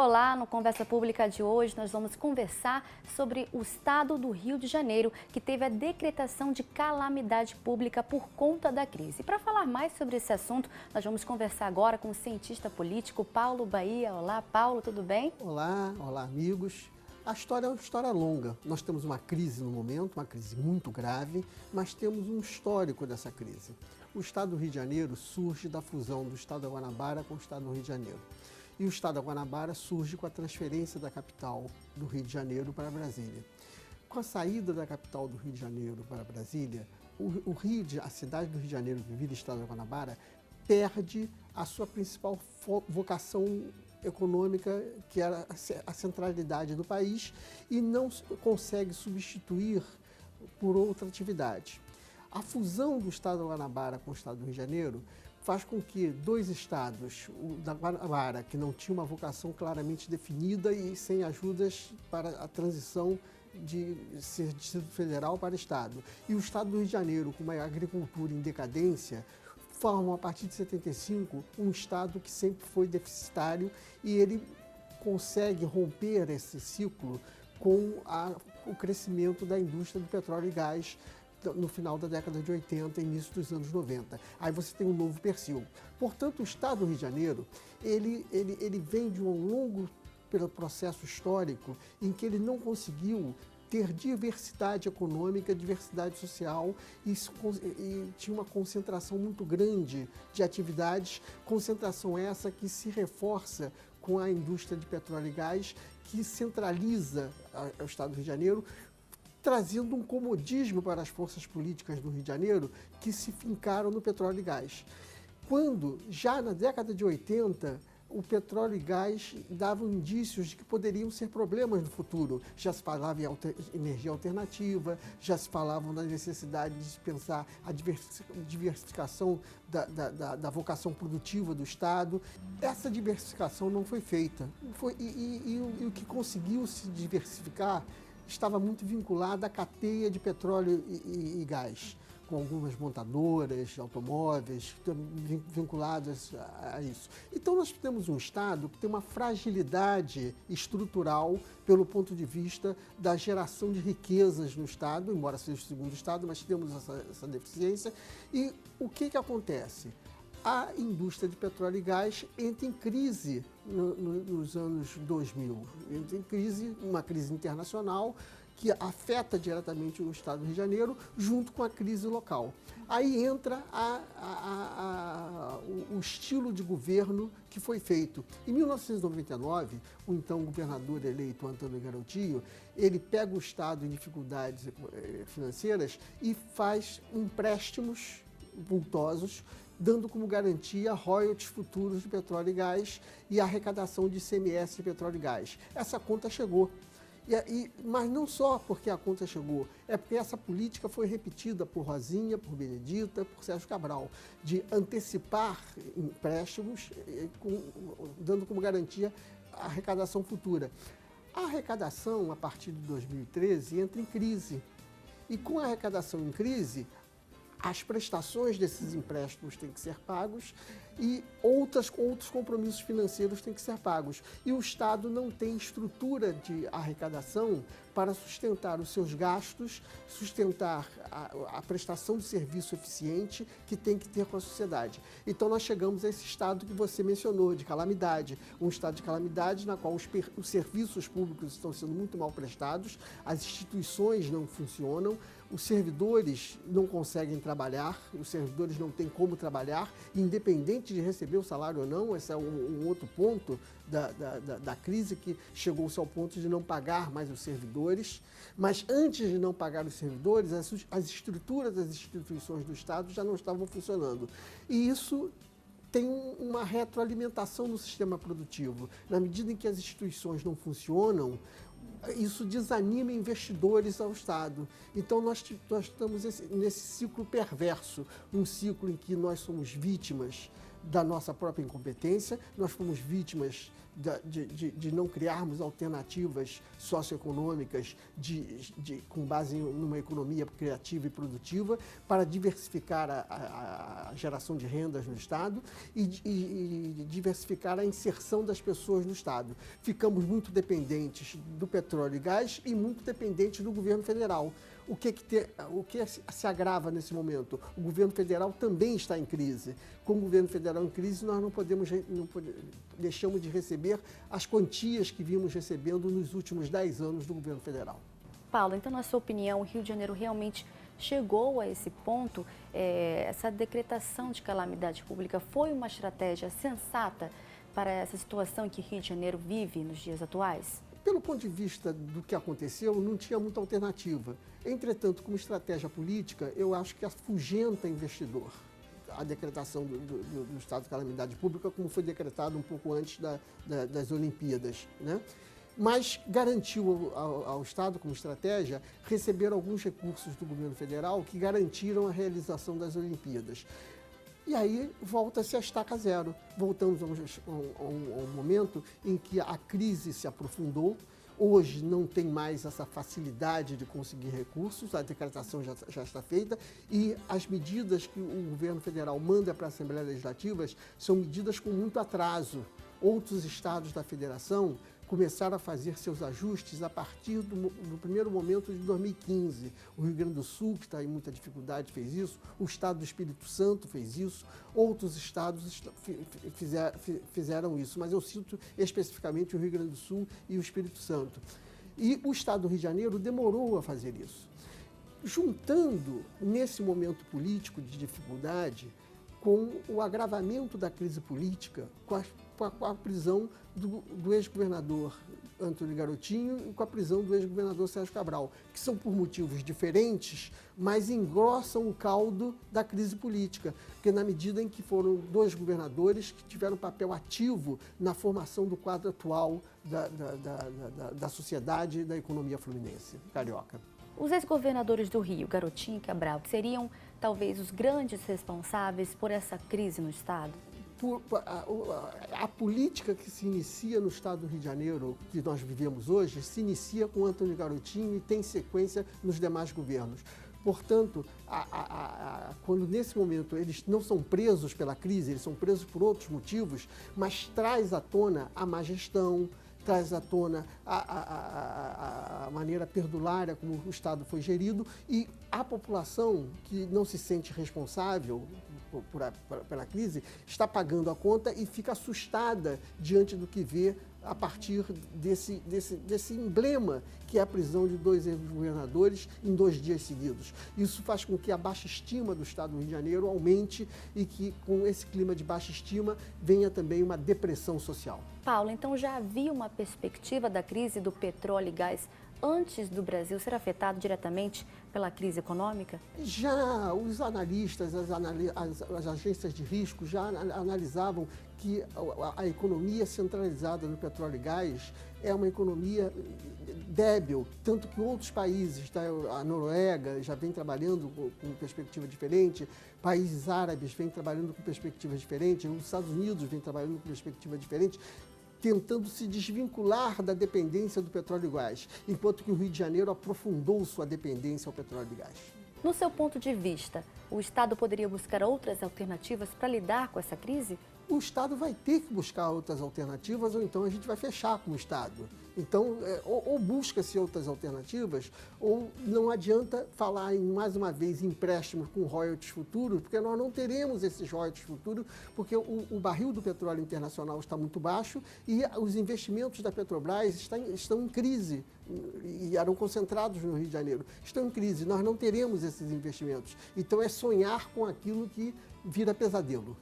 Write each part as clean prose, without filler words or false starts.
Olá, no Conversa Pública de hoje nós vamos conversar sobre o estado do Rio de Janeiro, que teve a decretação de calamidade pública por conta da crise. E para falar mais sobre esse assunto, nós vamos conversar agora com o cientista político Paulo Bahia. Olá, Paulo, tudo bem? Olá, amigos. A história é uma história longa. Nós temos uma crise no momento, uma crise muito grave, mas temos um histórico dessa crise. O estado do Rio de Janeiro surge da fusão do estado da Guanabara com o estado do Rio de Janeiro. E o estado da Guanabara surge com a transferência da capital do Rio de Janeiro para Brasília. Com a saída da capital do Rio de Janeiro para Brasília, a cidade do Rio de Janeiro, que vira estado da Guanabara, perde a sua principal vocação econômica, que era a centralidade do país, e não consegue substituir por outra atividade. A fusão do estado da Guanabara com o estado do Rio de Janeiro faz com que dois estados, o da Guanabara, que não tinha uma vocação claramente definida e sem ajudas para a transição de ser Distrito Federal para Estado, e o estado do Rio de Janeiro, com uma agricultura em decadência, formam, a partir de 75, um estado que sempre foi deficitário, e ele consegue romper esse ciclo com o crescimento da indústria do petróleo e gás no final da década de 80 e início dos anos 90. Aí você tem um novo perfil. Portanto, o estado do Rio de Janeiro, ele vem de um longo processo histórico em que ele não conseguiu ter diversidade econômica, diversidade social e tinha uma concentração muito grande de atividades, concentração essa que se reforça com a indústria de petróleo e gás, que centraliza o estado do Rio de Janeiro, trazendo um comodismo para as forças políticas do Rio de Janeiro que se fincaram no petróleo e gás. Quando, já na década de 80, o petróleo e gás davam indícios de que poderiam ser problemas no futuro. Já se falava em energia alternativa, já se falava da necessidade de pensar a diversificação da vocação produtiva do Estado. Essa diversificação não foi feita. E o que conseguiu se diversificar estava muito vinculado à cadeia de petróleo e gás, com algumas montadoras de automóveis vinculadas a isso. Então nós temos um Estado que tem uma fragilidade estrutural pelo ponto de vista da geração de riquezas no Estado, embora seja o segundo Estado, mas temos essa deficiência. E o que acontece? A indústria de petróleo e gás entra em crise nos anos 2000. Entra em crise, uma crise internacional que afeta diretamente o estado do Rio de Janeiro, junto com a crise local. Aí entra o estilo de governo que foi feito. Em 1999, o então governador eleito, Antônio Garotinho, ele pega o estado em dificuldades financeiras e faz empréstimos vultosos, dando como garantia royalties futuros de petróleo e gás e a arrecadação de ICMS de petróleo e gás. Essa conta chegou. Mas não só porque a conta chegou, é porque essa política foi repetida por Rosinha, por Benedita, por Sérgio Cabral, de antecipar empréstimos, dando como garantia a arrecadação futura. A arrecadação, a partir de 2013, entra em crise. E com a arrecadação em crise, as prestações desses empréstimos têm que ser pagos e outros compromissos financeiros têm que ser pagos. E o Estado não tem estrutura de arrecadação para sustentar os seus gastos, sustentar a prestação de serviço eficiente que tem que ter com a sociedade. Então nós chegamos a esse estado que você mencionou, de calamidade. Um estado de calamidade na qual os serviços públicos estão sendo muito mal prestados, as instituições não funcionam, os servidores não conseguem trabalhar, os servidores não têm como trabalhar, independente de receber o salário ou não. Esse é um outro ponto da crise, que chegou-se ao ponto de não pagar mais os servidores. Mas antes de não pagar os servidores, as estruturas das instituições do Estado já não estavam funcionando. E isso tem uma retroalimentação no sistema produtivo. Na medida em que as instituições não funcionam, isso desanima investidores ao Estado. Então nós estamos nesse ciclo perverso, um ciclo em que nós somos vítimas da nossa própria incompetência, nós fomos vítimas de não criarmos alternativas socioeconômicas com base numa economia criativa e produtiva para diversificar a geração de rendas no Estado e diversificar a inserção das pessoas no Estado. Ficamos muito dependentes do petróleo e gás e muito dependentes do governo federal. O que se agrava nesse momento? O governo federal também está em crise. Com o governo federal em crise, nós deixamos de receber as quantias que vimos recebendo nos últimos 10 anos do governo federal. Paulo, então, na sua opinião, o Rio de Janeiro realmente chegou a esse ponto? Essa decretação de calamidade pública foi uma estratégia sensata para essa situação que o Rio de Janeiro vive nos dias atuais? Pelo ponto de vista do que aconteceu, não tinha muita alternativa. Entretanto, como estratégia política, eu acho que afugenta investidor a decretação do estado de calamidade pública, como foi decretado um pouco antes das Olimpíadas, né? Mas garantiu ao Estado, como estratégia, receber alguns recursos do governo federal que garantiram a realização das Olimpíadas. E aí volta-se a estaca zero. Voltamos a um momento em que a crise se aprofundou. Hoje não tem mais essa facilidade de conseguir recursos, a decretação já está feita e as medidas que o governo federal manda para a Assembleia Legislativa são medidas com muito atraso. Outros estados da federação começaram a fazer seus ajustes a partir do primeiro momento de 2015. O Rio Grande do Sul, que está em muita dificuldade, fez isso. O estado do Espírito Santo fez isso. Outros estados fizeram isso, mas eu cito especificamente o Rio Grande do Sul e o Espírito Santo. E o estado do Rio de Janeiro demorou a fazer isso. Juntando, nesse momento político de dificuldade, com o agravamento da crise política, com a prisão do ex-governador Antônio Garotinho e com a prisão do ex-governador Sérgio Cabral, que são por motivos diferentes, mas engrossam o caldo da crise política, porque na medida em que foram dois governadores que tiveram papel ativo na formação do quadro atual da sociedade e da economia fluminense, carioca. Os ex-governadores do Rio, Garotinho e Cabral, seriam talvez os grandes responsáveis por essa crise no Estado? A política que se inicia no Estado do Rio de Janeiro, que nós vivemos hoje, se inicia com Antônio Garotinho e tem sequência nos demais governos. Portanto, quando nesse momento eles não são presos pela crise, eles são presos por outros motivos, mas traz à tona a má gestão, traz à tona a maneira perdulária como o Estado foi gerido e a população que não se sente responsável pela crise está pagando a conta e fica assustada diante do que vê a partir desse emblema que é a prisão de dois ex-governadores em 2 dias seguidos. Isso faz com que a baixa estima do Estado do Rio de Janeiro aumente e que com esse clima de baixa estima venha também uma depressão social. Paulo, então já havia uma perspectiva da crise do petróleo e gás antes do Brasil ser afetado diretamente pela crise econômica? Já os analistas, as agências de risco já analisavam que a economia centralizada no petróleo e gás é uma economia débil, tanto que outros países, a Noruega já vem trabalhando com perspectiva diferente, países árabes vêm trabalhando com perspectivas diferentes, os Estados Unidos vêm trabalhando com perspectiva diferente, tentando se desvincular da dependência do petróleo e gás, enquanto que o Rio de Janeiro aprofundou sua dependência ao petróleo e gás. No seu ponto de vista, o Estado poderia buscar outras alternativas para lidar com essa crise? O Estado vai ter que buscar outras alternativas ou então a gente vai fechar com o Estado. Então, ou busca-se outras alternativas, ou não adianta falar mais uma vez em empréstimos com royalties futuros, porque nós não teremos esses royalties futuros, porque o barril do petróleo internacional está muito baixo e os investimentos da Petrobras estão em crise e eram concentrados no Rio de Janeiro. Estão em crise, nós não teremos esses investimentos. Então, é sonhar com aquilo que vira pesadelo.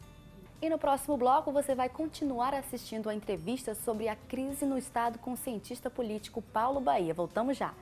E no próximo bloco você vai continuar assistindo a entrevista sobre a crise no Estado com o cientista político Paulo Bahia. Voltamos já!